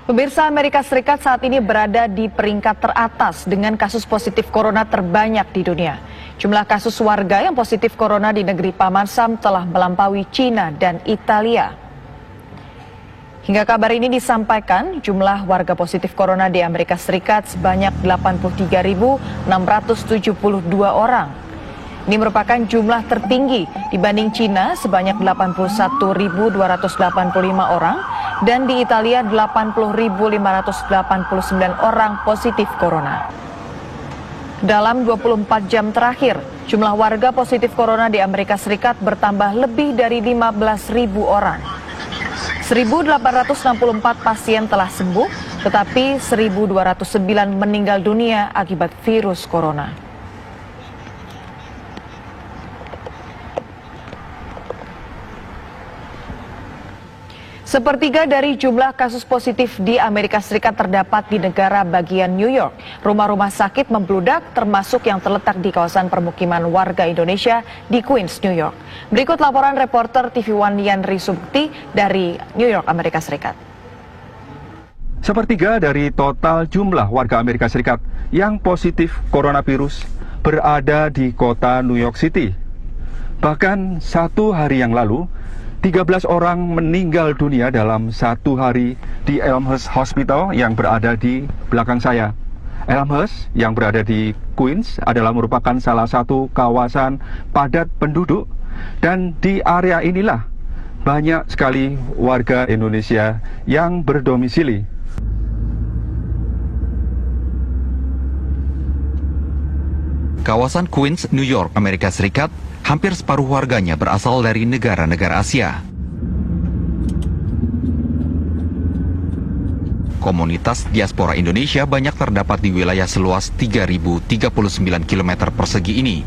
Pemirsa, Amerika Serikat saat ini berada di peringkat teratas dengan kasus positif corona terbanyak di dunia. Jumlah kasus warga yang positif corona di negeri Paman Sam telah melampaui Cina dan Italia. Hingga kabar ini disampaikan, jumlah warga positif corona di Amerika Serikat sebanyak 83.672 orang. Ini merupakan jumlah tertinggi dibanding Cina sebanyak 81.285 orang dan di Italia 80.589 orang positif corona. Dalam 24 jam terakhir, jumlah warga positif corona di Amerika Serikat bertambah lebih dari 15.000 orang. 1.864 pasien telah sembuh, tetapi 1.209 meninggal dunia akibat virus corona. Sepertiga dari jumlah kasus positif di Amerika Serikat terdapat di negara bagian New York. Rumah-rumah sakit membludak termasuk yang terletak di kawasan permukiman warga Indonesia di Queens, New York. Berikut laporan reporter TV One Yanri Subekti dari New York, Amerika Serikat. Sepertiga dari total jumlah warga Amerika Serikat yang positif coronavirus berada di kota New York City. Bahkan satu hari yang lalu, 13 orang meninggal dunia dalam satu hari di Elmhurst Hospital yang berada di belakang saya. Elmhurst yang berada di Queens adalah merupakan salah satu kawasan padat penduduk dan di area inilah banyak sekali warga Indonesia yang berdomisili. Kawasan Queens, New York, Amerika Serikat, hampir separuh warganya berasal dari negara-negara Asia. Komunitas diaspora Indonesia banyak terdapat di wilayah seluas 3.039 km persegi ini.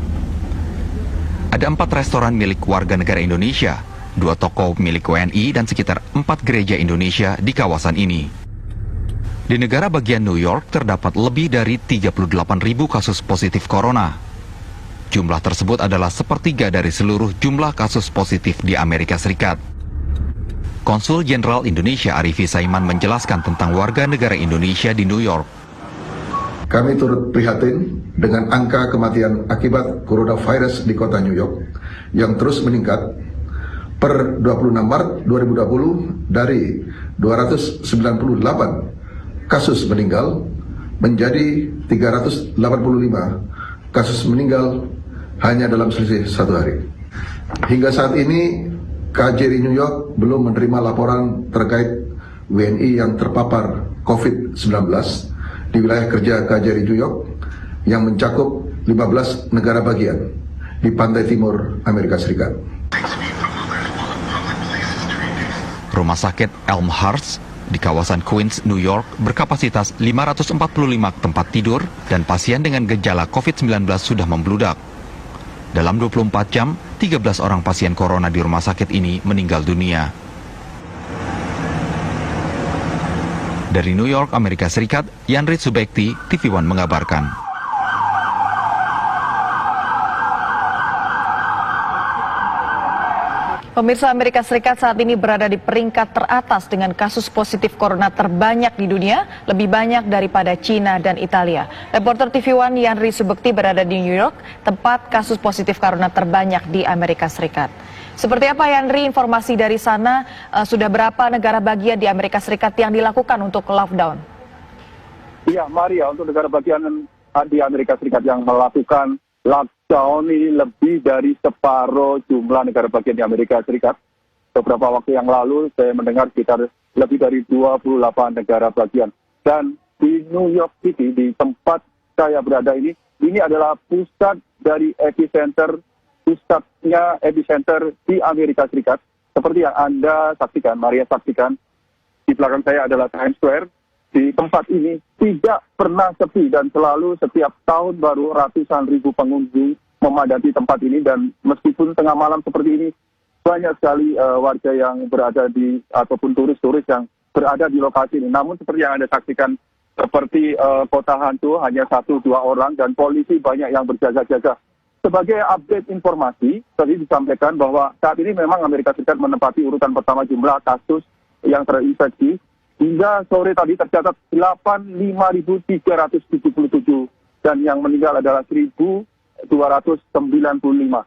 Ada 4 restoran milik warga negara Indonesia, 2 toko milik WNI, dan sekitar 4 gereja Indonesia di kawasan ini. Di negara bagian New York terdapat lebih dari 38.000 kasus positif corona. Jumlah tersebut adalah sepertiga dari seluruh jumlah kasus positif di Amerika Serikat. Konsul Jenderal Indonesia Arifi Saiman menjelaskan tentang warga negara Indonesia di New York. Kami turut prihatin dengan angka kematian akibat coronavirus di kota New York yang terus meningkat. Per 26 Maret 2020 dari 298 kasus meninggal menjadi 385 kasus meninggal hanya dalam selisih satu hari. Hingga saat ini, KJRI New York belum menerima laporan terkait WNI yang terpapar COVID-19 di wilayah kerja KJRI New York yang mencakup 15 negara bagian di pantai timur Amerika Serikat. Rumah sakit Elmhurst di kawasan Queens, New York berkapasitas 545 tempat tidur dan pasien dengan gejala COVID-19 sudah membludak. Dalam 24 jam, 13 orang pasien corona di rumah sakit ini meninggal dunia. Dari New York, Amerika Serikat, Yanri Subekti, TV One mengabarkan. Pemirsa, Amerika Serikat saat ini berada di peringkat teratas dengan kasus positif corona terbanyak di dunia, lebih banyak daripada Cina dan Italia. Reporter TV One Yanri Subekti berada di New York, tempat kasus positif corona terbanyak di Amerika Serikat. Seperti apa, Yanri, informasi dari sana? Sudah berapa negara bagian di Amerika Serikat yang dilakukan untuk lockdown? Iya, Maria, untuk negara bagian di Amerika Serikat yang melakukan lockdown ini lebih dari separuh jumlah negara bagian di Amerika Serikat. Beberapa waktu yang lalu saya mendengar sekitar lebih dari 28 negara bagian. Dan di New York City, di tempat saya berada ini adalah pusat dari pusatnya epicenter di Amerika Serikat. Seperti yang Anda saksikan, Maria saksikan, di belakang saya adalah Times Square. Di tempat ini tidak pernah sepi dan selalu setiap tahun baru ratusan ribu pengunjung memadati tempat ini, dan meskipun tengah malam seperti ini banyak sekali warga yang berada di ataupun turis-turis yang berada di lokasi ini. Namun seperti yang Anda saksikan, seperti kota hantu, hanya 1-2 orang dan polisi banyak yang berjaga-jaga. Sebagai update informasi, tadi disampaikan bahwa saat ini memang Amerika Serikat menempati urutan pertama jumlah kasus yang terinfeksi. hingga sore tadi tercatat 85.377 dan yang meninggal adalah 1.295.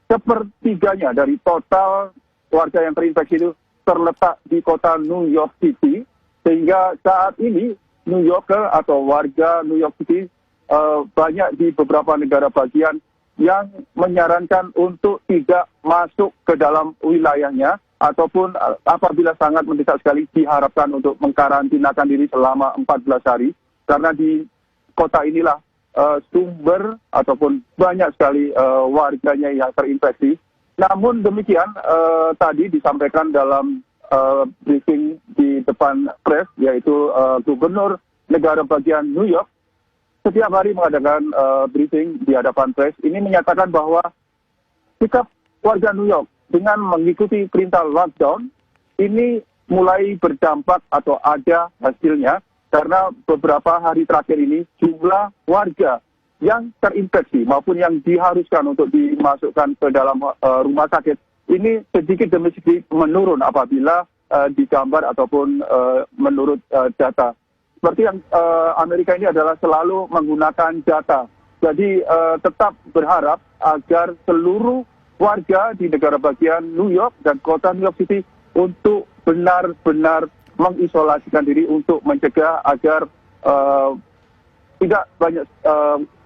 Sepertiganya dari total warga yang terinfeksi itu terletak di kota New York City, sehingga saat ini New Yorker atau warga New York City banyak di beberapa negara bagian yang menyarankan untuk tidak masuk ke dalam wilayahnya, ataupun apabila sangat mendesak sekali diharapkan untuk mengkarantinakan diri selama 14 hari, karena di kota inilah sumber ataupun banyak sekali warganya yang terinfeksi. Namun demikian, tadi disampaikan dalam briefing di depan pres, yaitu Gubernur negara bagian New York, setiap hari mengadakan briefing di hadapan pres, ini menyatakan bahwa sikap warga New York dengan mengikuti perintah lockdown ini mulai berdampak atau ada hasilnya, karena beberapa hari terakhir ini jumlah warga yang terinfeksi maupun yang diharuskan untuk dimasukkan ke dalam rumah sakit ini sedikit demi sedikit menurun apabila digambar ataupun menurut data. Seperti yang Amerika ini adalah selalu menggunakan data. Jadi tetap berharap agar seluruh warga di negara bagian New York dan kota New York City untuk benar-benar mengisolasikan diri untuk mencegah agar tidak banyak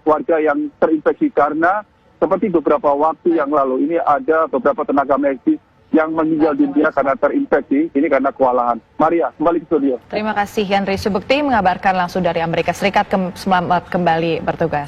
warga yang terinfeksi, karena seperti beberapa waktu yang lalu ini ada beberapa tenaga medis yang meninggal dunia karena terinfeksi, ini karena kewalahan. Maria, kembali ke studio. Terima kasih Henry Subekti mengabarkan langsung dari Amerika Serikat. Selamat kembali bertugas.